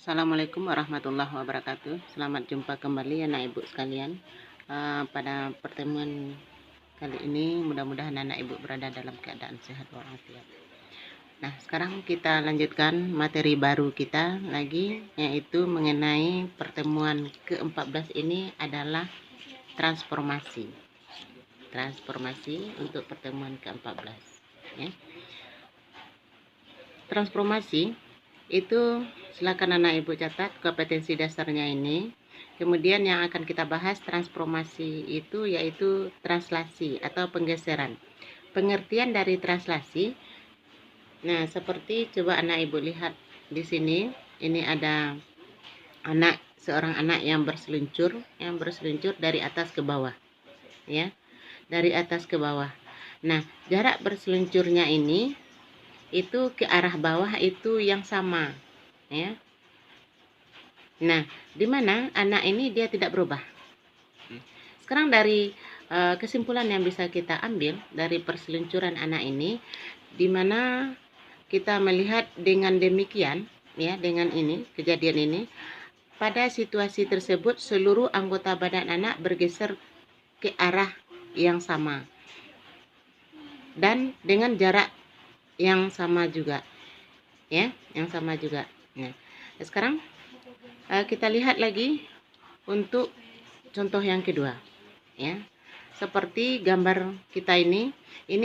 Assalamualaikum warahmatullahi wabarakatuh. Selamat jumpa kembali anak ibu sekalian. Pada pertemuan kali ini mudah-mudahan anak ibu berada dalam keadaan sehat walafiat. Nah, sekarang kita lanjutkan materi baru kita lagi, yaitu mengenai pertemuan ke-14 ini adalah transformasi. Transformasi untuk pertemuan ke-14 ya. Transformasi itu silakan anak ibu catat kompetensi dasarnya ini. Kemudian yang akan kita bahas transformasi itu yaitu translasi atau penggeseran. Pengertian dari translasi. Nah, seperti coba anak ibu lihat di sini, ini ada seorang anak yang berseluncur dari atas ke bawah. Ya, dari atas ke bawah. Nah, jarak berseluncurnya ini itu ke arah bawah itu yang sama, ya. Nah, di mana anak ini dia tidak berubah. Sekarang dari kesimpulan yang bisa kita ambil dari perseluncuran anak ini, di mana kita melihat dengan demikian, ya, dengan ini kejadian ini, pada situasi tersebut seluruh anggota badan anak bergeser ke arah yang sama dan dengan jarak yang sama juga, ya, yang sama juga. Nah, sekarang kita lihat lagi untuk contoh yang kedua, ya. Seperti gambar kita ini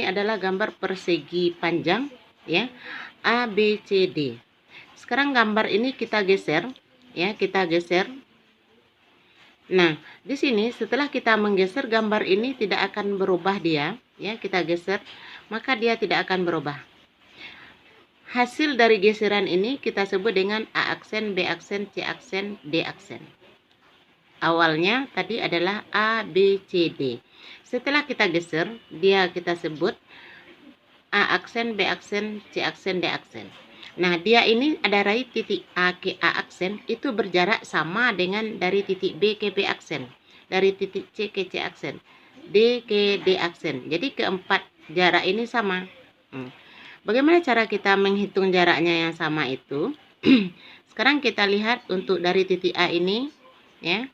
adalah gambar persegi panjang, ya, ABCD. Sekarang gambar ini kita geser, ya, kita geser. Nah, di sini setelah kita menggeser gambar ini tidak akan berubah dia, ya, kita geser, maka dia tidak akan berubah. Hasil dari geseran ini kita sebut dengan A aksen, B aksen, C aksen, D aksen. Awalnya tadi adalah A, B, C, D. Setelah kita geser, dia kita sebut A aksen, B aksen, C aksen, D aksen. Nah, dia ini dari titik A ke A aksen itu berjarak sama dengan dari titik B ke B aksen, dari titik C ke C aksen, D ke D aksen. Jadi keempat jarak ini sama. Bagaimana cara kita menghitung jaraknya yang sama itu? Sekarang kita lihat untuk dari titik A ini, ya,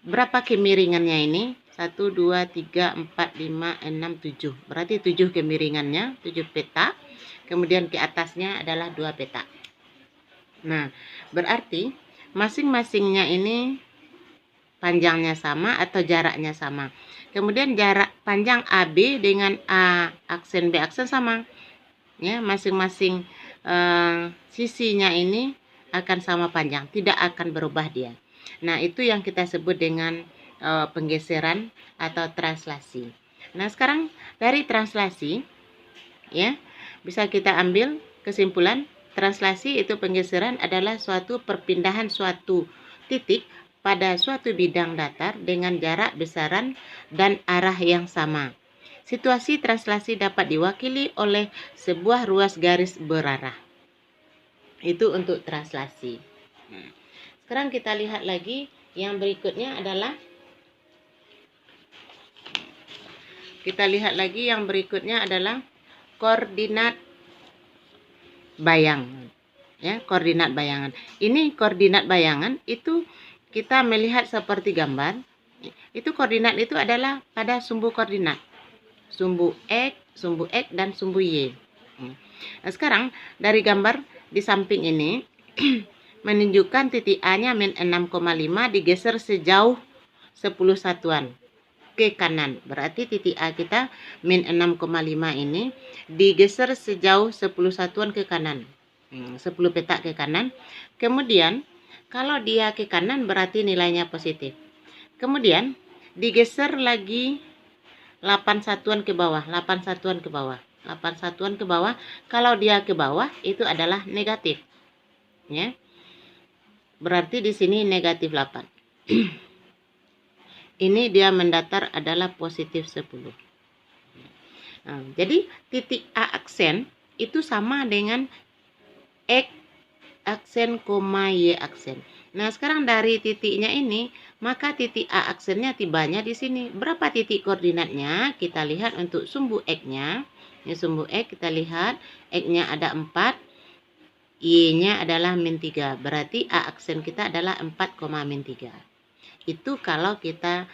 berapa kemiringannya ini? 1, 2, 3, 4, 5, 6, 7. Berarti 7 kemiringannya, 7 peta. Kemudian ke atasnya adalah 2 peta. Nah, berarti masing-masingnya ini panjangnya sama atau jaraknya sama. Kemudian jarak panjang AB dengan A aksen B aksen sama. Ya, masing-masing sisinya ini akan sama panjang, tidak akan berubah dia. Nah, itu yang kita sebut dengan penggeseran atau translasi. Nah, sekarang dari translasi, ya, bisa kita ambil kesimpulan translasi itu penggeseran adalah suatu perpindahan suatu titik pada suatu bidang datar dengan jarak, besaran, dan arah yang sama. Situasi translasi dapat diwakili oleh sebuah ruas garis berarah. Itu untuk translasi. Sekarang kita lihat lagi yang berikutnya adalah koordinat bayangan. Ya, koordinat bayangan. Ini koordinat bayangan itu kita melihat seperti gambar. Itu koordinat itu adalah pada sumbu koordinat. Sumbu X dan sumbu Y. Nah, sekarang dari gambar di samping ini menunjukkan titik A-nya min 6,5 digeser sejauh 10 satuan ke kanan. Berarti titik A kita min 6,5 ini digeser sejauh 10 satuan ke kanan. 10 peta ke kanan. Kemudian kalau dia ke kanan berarti nilainya positif. Kemudian digeser lagi 8 satuan ke bawah, 8 satuan ke bawah, 8 satuan ke bawah. Kalau dia ke bawah itu adalah negatif. Ya. Berarti di sini negatif 8. Ini dia mendatar adalah positif 10. Nah, jadi titik A aksen itu sama dengan X aksen, Y aksen. Nah, sekarang dari titiknya ini, maka titik A aksennya tibanya di sini. Berapa titik koordinatnya? Kita lihat untuk sumbu X-nya. Ini sumbu X kita lihat, X-nya ada 4, Y-nya adalah min 3. Berarti A aksen kita adalah 4, min 3. Itu kalau kita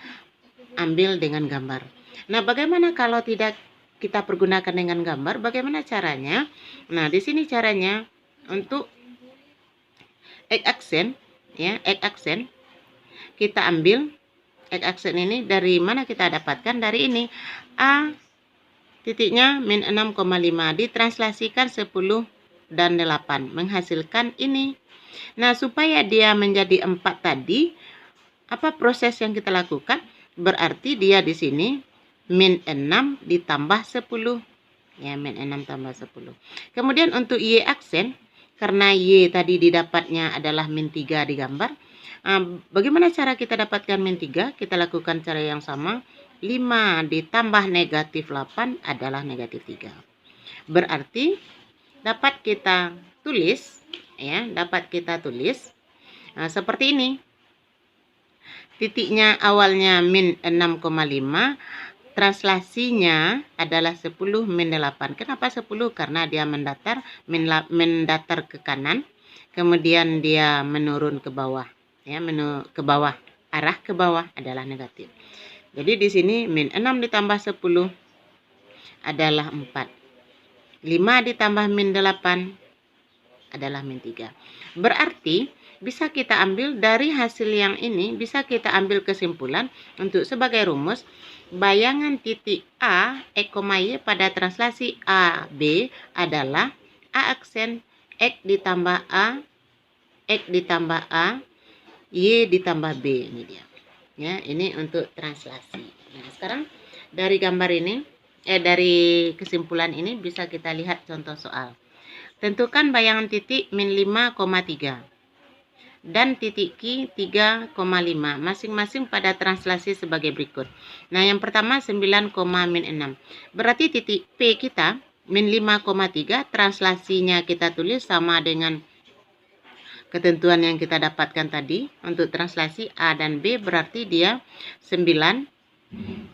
ambil dengan gambar. Nah, bagaimana kalau tidak kita pergunakan dengan gambar? Bagaimana caranya? Nah, di sini caranya untuk X aksen, ya, X aksen kita ambil X aksen ini dari mana kita dapatkan? Dari ini. A titiknya min 6,5 ditranslasikan 10 dan 8 menghasilkan ini. Nah, supaya dia menjadi 4 tadi, apa proses yang kita lakukan? Berarti dia di sini min 6 ditambah 10. Ya, min 6 tambah 10. Kemudian untuk Y aksen, karena Y tadi didapatnya adalah min 3 di gambar. Bagaimana cara kita dapatkan min 3? Kita lakukan cara yang sama. 5 ditambah negatif 8 adalah negatif 3. Berarti dapat kita tulis, ya, dapat kita tulis seperti ini. Titiknya awalnya min 6,5, translasinya adalah 10 min 8. Kenapa 10? Karena dia mendatar, mendatar ke kanan, kemudian dia menurun ke bawah, ya, ke bawah, arah ke bawah adalah negatif. Jadi di sini min 6 ditambah 10 adalah 4. 5 ditambah min 8 adalah min 3. Berarti bisa kita ambil dari hasil yang ini, bisa kita ambil kesimpulan untuk sebagai rumus bayangan titik A, X, Y pada translasi A, B adalah A aksen X ditambah A, X ditambah A, Y ditambah B. Ini dia. Ya, ini untuk translasi. Nah, sekarang dari gambar ini, dari kesimpulan ini bisa kita lihat contoh soal. Tentukan bayangan titik min 5,3 dan titik Q 3,5 masing-masing pada translasi sebagai berikut. Nah, yang pertama 9, min 6. Berarti titik P kita min 5,3, translasinya kita tulis sama dengan ketentuan yang kita dapatkan tadi. Untuk translasi A dan B berarti dia 9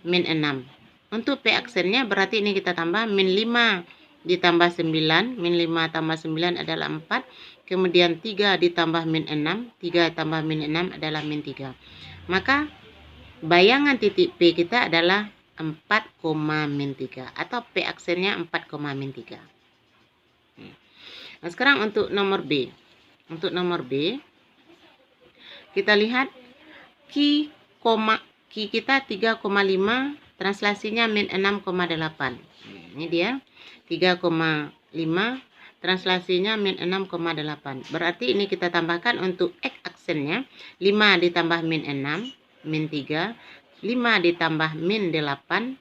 min 6. Untuk P aksennya berarti ini kita tambah min 5 ditambah 9, min 5 tambah 9 adalah 4. Kemudian 3 ditambah min 6, 3 tambah min 6 adalah min 3. Maka bayangan titik P kita adalah 4, min 3 atau P aksennya 4, min 3. Nah, sekarang untuk nomor B. Untuk nomor B, kita lihat Q kita 3,5, translasinya min 6,8. Ini dia 3,5, translasinya min 6,8. Berarti ini kita tambahkan untuk X aksennya 5 ditambah min 6, min 3. 5 ditambah min 8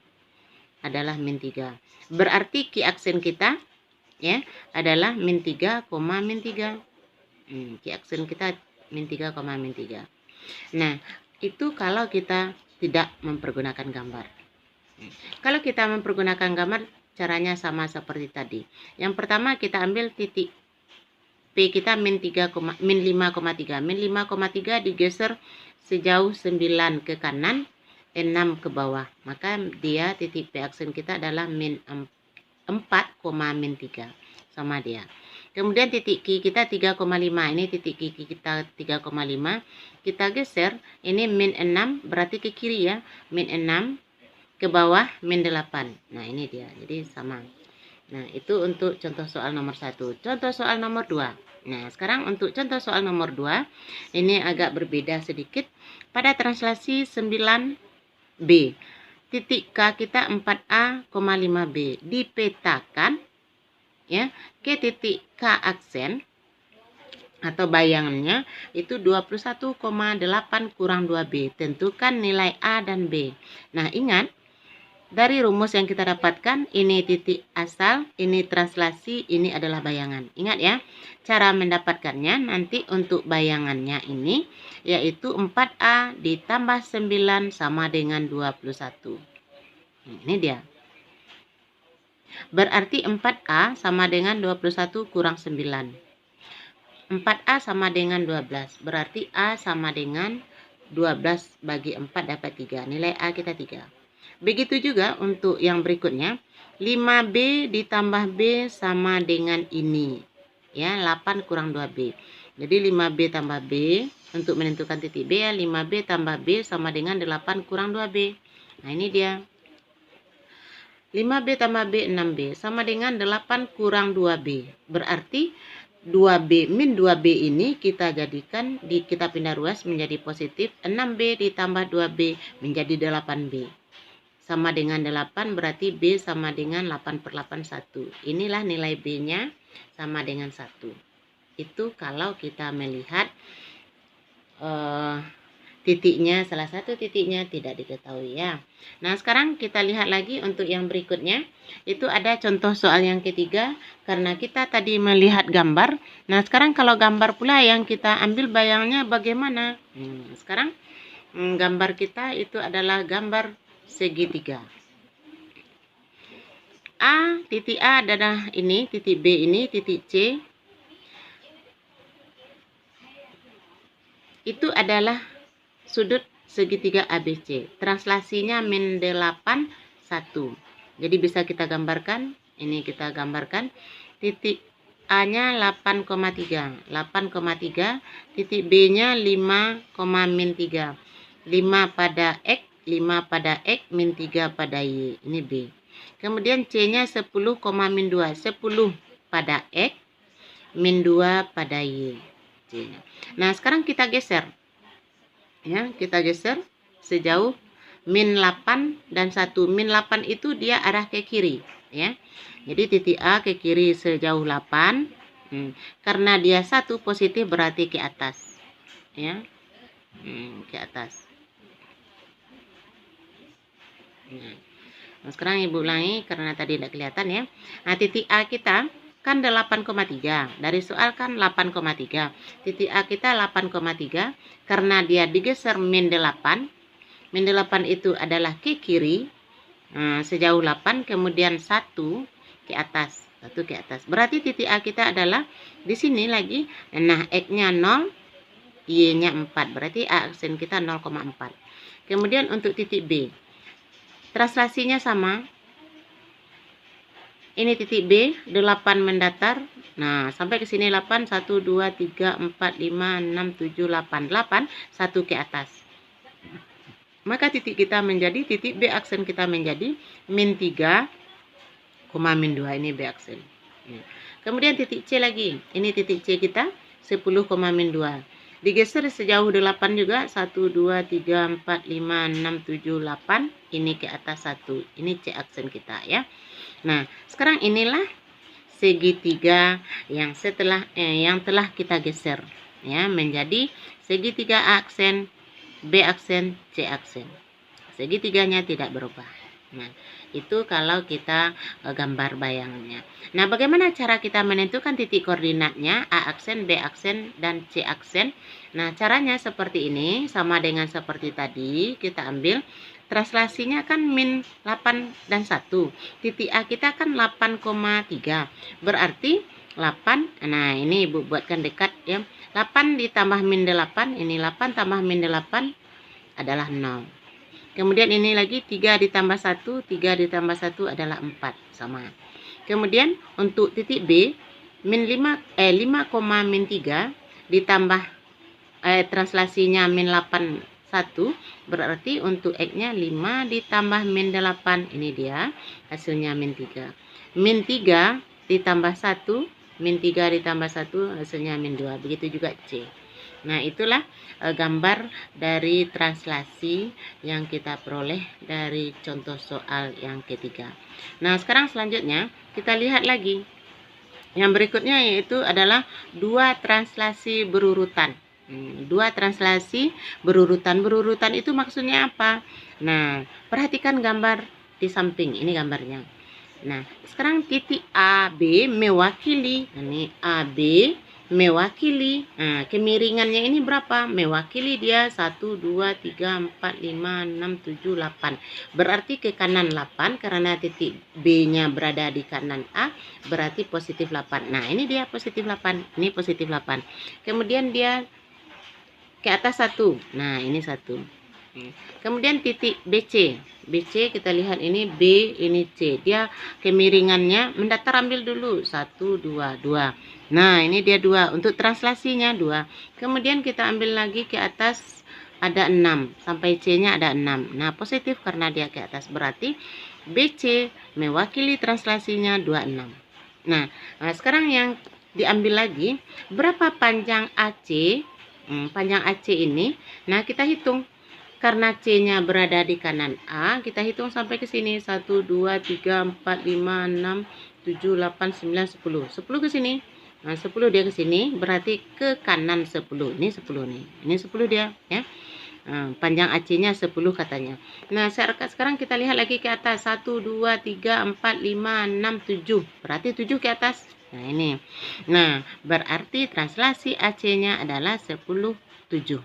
adalah min 3. Berarti Q aksen kita, ya, adalah min 3, min 3. Q aksen kita min 3, min 3. Nah, itu kalau kita tidak mempergunakan gambar. Kalau kita mempergunakan gambar, caranya sama seperti tadi. Yang pertama kita ambil titik P kita min 5,3. Min 5,3 digeser sejauh 9 ke kanan, 6 ke bawah. Maka dia titik P aksen kita adalah min 4, min 3. Sama dia. Kemudian titik Q kita 3,5. Ini titik Q kita 3,5. Kita geser, ini min 6 berarti ke kiri, ya. Min 6 ke bawah min 8. Nah, ini dia. Jadi sama. Nah, itu untuk contoh soal nomor 1. Contoh soal nomor 2. Nah, sekarang untuk contoh soal nomor 2, ini agak berbeda sedikit. Pada translasi 9B, titik K kita 4A, 5B dipetakan, ya, ke titik K aksen atau bayangannya itu 21,8 kurang 2B. Tentukan nilai A dan B. Nah, ingat dari rumus yang kita dapatkan, ini titik asal, ini translasi, ini adalah bayangan. Ingat, ya, cara mendapatkannya nanti untuk bayangannya ini yaitu 4A ditambah 9 sama dengan 21. Ini dia. Berarti 4A sama dengan 21 kurang 9. 4A sama dengan 12. Berarti A sama dengan 12 bagi 4 dapat 3. Nilai A kita 3. Begitu juga untuk yang berikutnya. 5B ditambah B sama dengan ini. ya, 8 kurang 2B. Jadi 5B tambah B, untuk menentukan titik B ya, 5B tambah B sama dengan 8 kurang 2B. Nah ini dia. 5B tambah B 6B sama dengan 8 kurang 2B. Berarti 2B min 2B ini kita jadikan, kita pindah ruas menjadi positif. 6B ditambah 2B menjadi 8B. Sama dengan 8 berarti B sama dengan 8/8 1. Inilah nilai B-nya sama dengan 1. Itu kalau kita melihat titiknya, salah satu titiknya tidak diketahui ya. Nah sekarang kita lihat lagi untuk yang berikutnya. Itu ada contoh soal yang ketiga. Karena kita tadi melihat gambar. Nah sekarang kalau gambar pula yang kita ambil bayangnya bagaimana. Sekarang gambar kita itu adalah gambar segitiga. Titik A adalah ini, titik B ini, titik C itu adalah sudut segitiga ABC. Translasinya min 8 1. Jadi bisa kita gambarkan, ini kita gambarkan titik A-nya 8,3, 8,3, titik B-nya 5,-3. 5 pada X, 5 pada X, min 3 pada Y. Ini B. Kemudian C-nya 10,-2, 10 pada X, min 2 pada Y. C-nya. Nah, sekarang kita geser. Ya, kita geser sejauh min 8 dan 1. Min 8 itu dia arah ke kiri, ya. Jadi titik A ke kiri sejauh 8. Karena dia 1 positif berarti ke atas. Ya. Ke atas. Nah, sekarang Ibu ulangi karena tadi tidak kelihatan ya. Nah, titik A kita kan 8,3. Dari soal kan 8,3. Titik A kita 8,3 karena dia digeser min 8. Min 8 itu adalah ke kiri. Sejauh 8, kemudian 1 ke atas. 1 ke atas. Berarti titik A kita adalah di sini lagi. Nah, X-nya 0, Y-nya 4. Berarti A aksen kita 0,4. Kemudian untuk titik B. Translasinya sama. Ini titik B, 8 mendatar. Nah, sampai ke sini 8, 1, 2, 3, 4, 5, 6, 7, 8. 8, 1 ke atas. Maka titik kita menjadi, titik B aksen kita menjadi min 3, min 2. Ini B aksen. Kemudian titik C lagi. Ini titik C kita 10, min 2. Digeser sejauh 8 juga. 1, 2, 3, 4, 5, 6, 7, 8. Ini ke atas 1. Ini C aksen kita ya. Nah, sekarang inilah segitiga yang telah kita geser ya menjadi segitiga A aksen, B aksen, C aksen. Segitiganya tidak berubah. Nah, itu kalau kita gambar bayangnya. Nah, bagaimana cara kita menentukan titik koordinatnya A aksen, B aksen, dan C aksen? Nah, caranya seperti ini, sama dengan seperti tadi. Kita ambil translasinya kan min 8 dan 1. Titik A kita kan 8,3. Berarti 8, nah ini Ibu buatkan dekat ya. 8 ditambah min 8, ini 8 tambah min 8 adalah 0. Kemudian ini lagi 3 ditambah 1, 3 ditambah 1 adalah 4, sama. Kemudian untuk titik B, min 5,-3 ditambah translasinya min 8 1, berarti untuk X-nya 5 ditambah min 8, ini dia hasilnya min 3. Min 3 ditambah 1, min 3 ditambah 1 hasilnya min 2. Begitu juga C. Nah, itulah gambar dari translasi yang kita peroleh dari contoh soal yang ketiga. Nah, sekarang selanjutnya kita lihat lagi. Yang berikutnya yaitu adalah dua translasi berurutan. Dua translasi berurutan. Berurutan itu maksudnya apa? Nah, perhatikan gambar di samping. Ini gambarnya. Nah, sekarang titik AB mewakili. Ini AB mewakili. Nah, kemiringannya ini berapa? Mewakili dia 1, 2, 3, 4, 5, 6, 7, 8. Berarti ke kanan 8 karena titik B-nya berada di kanan A. Berarti positif 8. Nah, ini dia positif 8. Ini positif 8. Kemudian dia ke atas 1. Nah, ini 1. Kemudian titik BC. BC kita lihat ini B, ini C. Dia kemiringannya mendatar, ambil dulu 1, 2, 2. Nah, ini dia 2. Untuk translasinya 2. Kemudian kita ambil lagi ke atas ada 6. Sampai C-nya ada 6. Nah, positif karena dia ke atas. Berarti BC mewakili translasinya 26. Nah, sekarang yang diambil lagi, berapa panjang AC? Panjang AC ini, nah kita hitung. Karena C-nya berada di kanan A, kita hitung sampai ke sini. 1, 2, 3, 4, 5, 6, 7, 8, 9, 10. 10 ke sini. Nah, 10 dia ke sini, berarti ke kanan 10. Ini 10 nih. Ini 10 dia, ya. Panjang AC-nya 10 katanya. Nah, sekarang kita lihat lagi ke atas. 1, 2, 3, 4, 5, 6, 7. Berarti 7 ke atas. Nah, ini. Nah, berarti translasi AC-nya adalah 10, 7.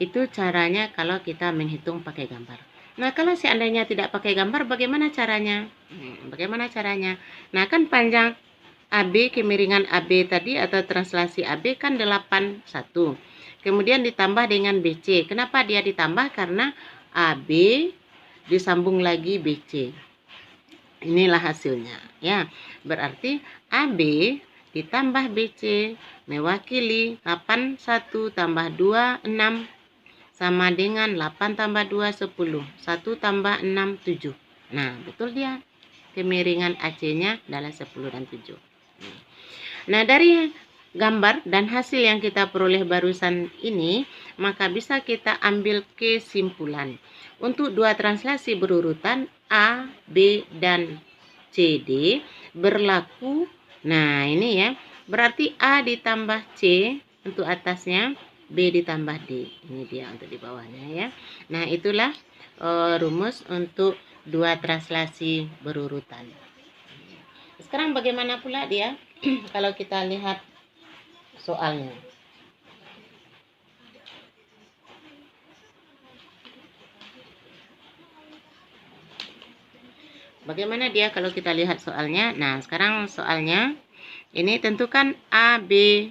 Itu caranya kalau kita menghitung pakai gambar. Nah, kalau seandainya tidak pakai gambar, bagaimana caranya? Bagaimana caranya? Nah, kan panjang AB, kemiringan AB tadi atau translasi AB kan 81. Kemudian ditambah dengan BC. Kenapa dia ditambah? Karena AB disambung lagi BC. Inilah hasilnya, ya. Berarti AB ditambah BC mewakili 81 tambah 2, 6 sama dengan 8 tambah 2, 10. 1 tambah 6, 7. Nah, betul dia. Kemiringan AC-nya adalah 10 dan 7. Nah, dari gambar dan hasil yang kita peroleh barusan ini, maka bisa kita ambil kesimpulan. Untuk 2 translasi berurutan A, B, dan CD berlaku. Nah, ini ya. Berarti A ditambah C untuk atasnya, B ditambah D. Ini dia untuk di bawahnya, ya. Nah, itulah rumus untuk 2 translasi berurutan. Sekarang bagaimana pula dia kalau kita lihat soalnya. Bagaimana dia kalau kita lihat soalnya? Nah, sekarang soalnya ini tentukan A, B,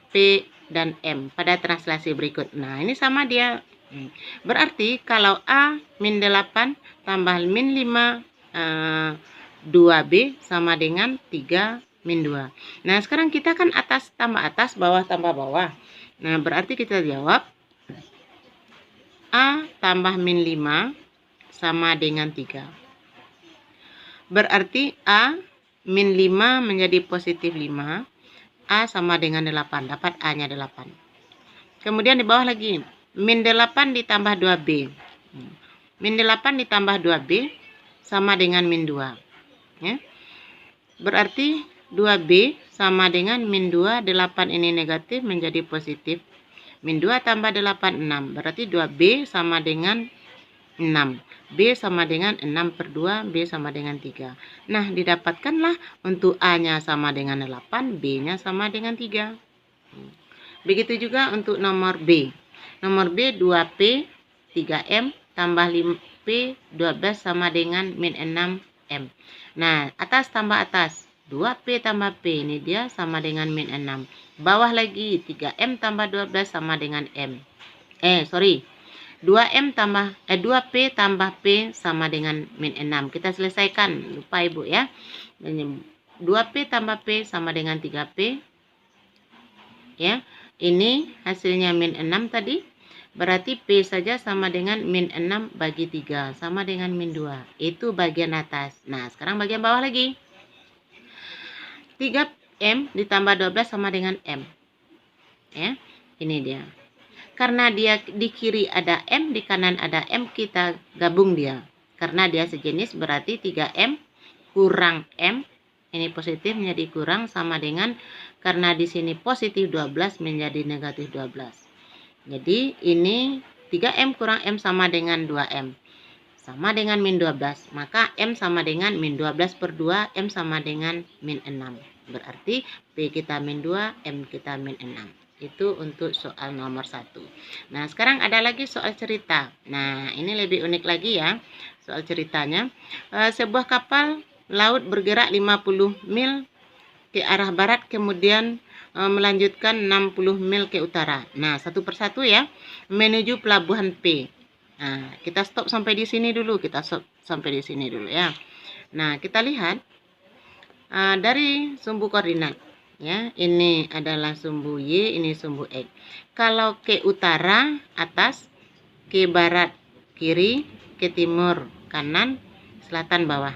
P, dan M pada translasi berikut. Nah, ini sama dia. Berarti kalau A min 8 tambah min 5 2B sama dengan 3 min 2. Nah, sekarang kita kan atas tambah atas, bawah tambah bawah. Nah, berarti kita jawab A tambah min 5 sama dengan 3. Berarti A min 5 menjadi positif 5. A sama dengan 8. Dapat A-nya 8. Kemudian di bawah lagi. Min 8 ditambah 2B. Min 8 ditambah 2B sama dengan min 2. Ya. Berarti 2B sama dengan min 2. 8 ini negatif menjadi positif. Min 2 tambah 8, 6. Berarti 2B sama dengan 6. B sama dengan 6 per 2, B sama dengan 3. Nah, didapatkanlah untuk A-nya sama dengan 8, B-nya sama dengan 3. Begitu juga untuk nomor B. Nomor B 2P 3M tambah 5P 12 sama dengan min 6M. Nah, atas tambah atas. 2P tambah P ini dia sama dengan min 6. Bawah lagi 3M tambah 12 sama dengan M. 2M tambah 2P tambah P sama dengan min 6. Kita selesaikan, lupa Ibu ya. 2P tambah P sama dengan 3P. Ya. Ini hasilnya min 6 tadi. Berarti P saja sama dengan min 6 bagi 3 sama dengan min 2. Itu bagian atas. Nah, sekarang bagian bawah lagi. 3M ditambah 12 sama dengan M. Ya. Ini dia. Karena dia di kiri ada M, di kanan ada M, kita gabung dia. Karena dia sejenis berarti 3M kurang M. Ini positif menjadi kurang sama dengan, karena di sini positif 12 menjadi negatif 12. Jadi ini 3M kurang M sama dengan 2M. Sama dengan min 12. Maka M sama dengan min 12 per 2, M sama dengan min 6. Berarti P kita min 2, M kita min 6. Itu untuk soal nomor 1. Nah, sekarang ada lagi soal cerita. Nah, ini lebih unik lagi ya. Soal ceritanya. Sebuah kapal laut bergerak 50 mil ke arah barat, kemudian melanjutkan 60 mil ke utara. Nah, satu persatu ya. Menuju pelabuhan P. Nah, kita stop sampai di sini dulu. Kita stop sampai di sini dulu ya. Nah, kita lihat. dari sumbu koordinat. Ya, ini adalah sumbu Y, ini sumbu X. Kalau ke utara atas, ke barat kiri, ke timur kanan, selatan bawah.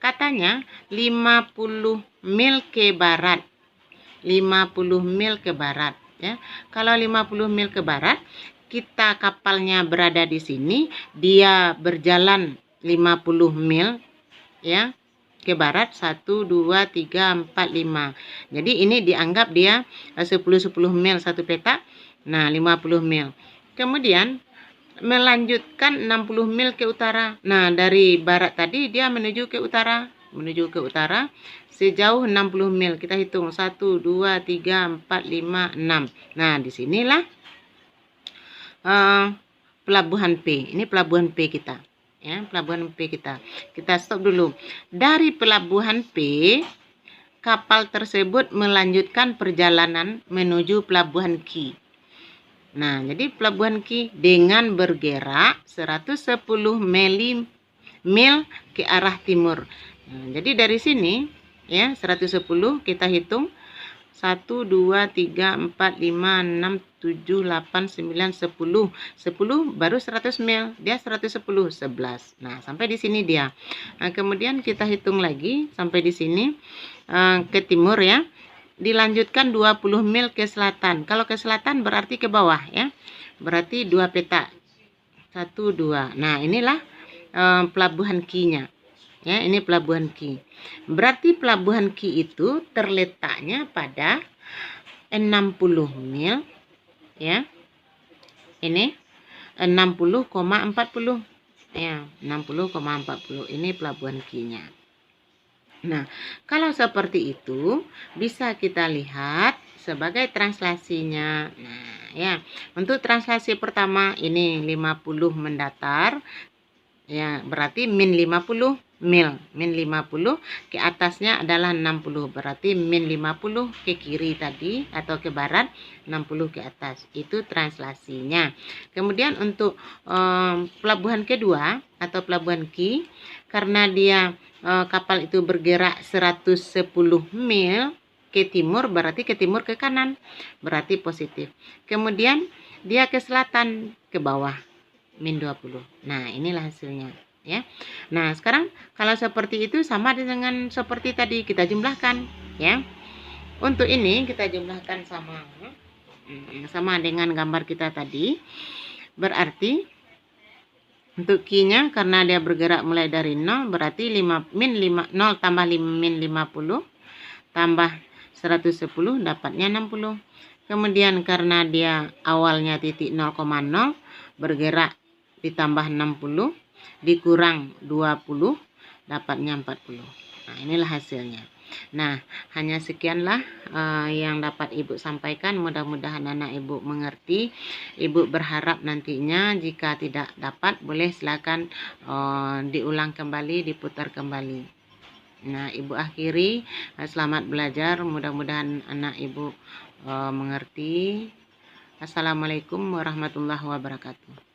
Katanya 50 mil ke barat. 50 mil ke barat, ya. Kalau 50 mil ke barat, kita kapalnya berada di sini, dia berjalan 50 mil, ya, ke barat. 1 2 3 4 5. Jadi ini dianggap dia 10 mil satu peta. Nah, 50 mil. Kemudian melanjutkan 60 mil ke utara. Nah, dari barat tadi dia menuju ke utara, sejauh 60 mil. Kita hitung 1 2 3 4 5 6. Nah, disinilah pelabuhan P. Ini pelabuhan P kita. Ya, pelabuhan P kita. Kita stop dulu. Dari pelabuhan P, kapal tersebut melanjutkan perjalanan menuju pelabuhan Q. Nah, jadi pelabuhan Q dengan bergerak 110 mil ke arah timur. Nah, jadi dari sini, ya, 110 kita hitung 1 2 3 4 5 6 7 8 9 10. 10 baru 100 mil, dia 110 11. Nah, sampai di sini dia. Nah, kemudian kita hitung lagi sampai di sini ke timur, ya. Dilanjutkan 20 mil ke selatan. Kalau ke selatan berarti ke bawah, ya. Berarti 2 peta. 1 2. Nah, inilah pelabuhan Q-nya. Ya, ini pelabuhan Q. Berarti pelabuhan Q itu terletaknya pada 60 mil, ya. Ini 60,40. Ya, 60,40. Ini pelabuhan Q-nya. Nah, kalau seperti itu bisa kita lihat sebagai translasinya. Nah, ya. Untuk translasi pertama ini 50 mendatar. Ya, berarti min 50 mil. Min 50 ke atasnya adalah 60. Berarti min 50 ke kiri tadi atau ke barat, 60 ke atas. Itu translasinya. Kemudian untuk pelabuhan kedua atau pelabuhan Q, karena dia kapal itu bergerak 110 mil ke timur, berarti ke timur ke kanan. Berarti positif. Kemudian dia ke selatan ke bawah. Min 20. Nah, inilah hasilnya, ya. Nah, sekarang kalau seperti itu sama dengan seperti tadi, kita jumlahkan, ya. Untuk ini kita jumlahkan sama dengan gambar kita tadi. Berarti untuk Q-nya karena dia bergerak mulai dari 0, berarti 0 tambah min 50 tambah 110 dapatnya 60. Kemudian karena dia awalnya titik 0,0, bergerak ditambah 60 dikurang 20 dapatnya 40. Nah, inilah hasilnya. Nah, hanya sekianlah yang dapat Ibu sampaikan. Mudah-mudahan anak Ibu mengerti. Ibu berharap nantinya jika tidak dapat boleh silakan diulang kembali, diputar kembali. Nah, Ibu akhiri, selamat belajar. Mudah-mudahan anak Ibu mengerti. Assalamualaikum warahmatullahi wabarakatuh.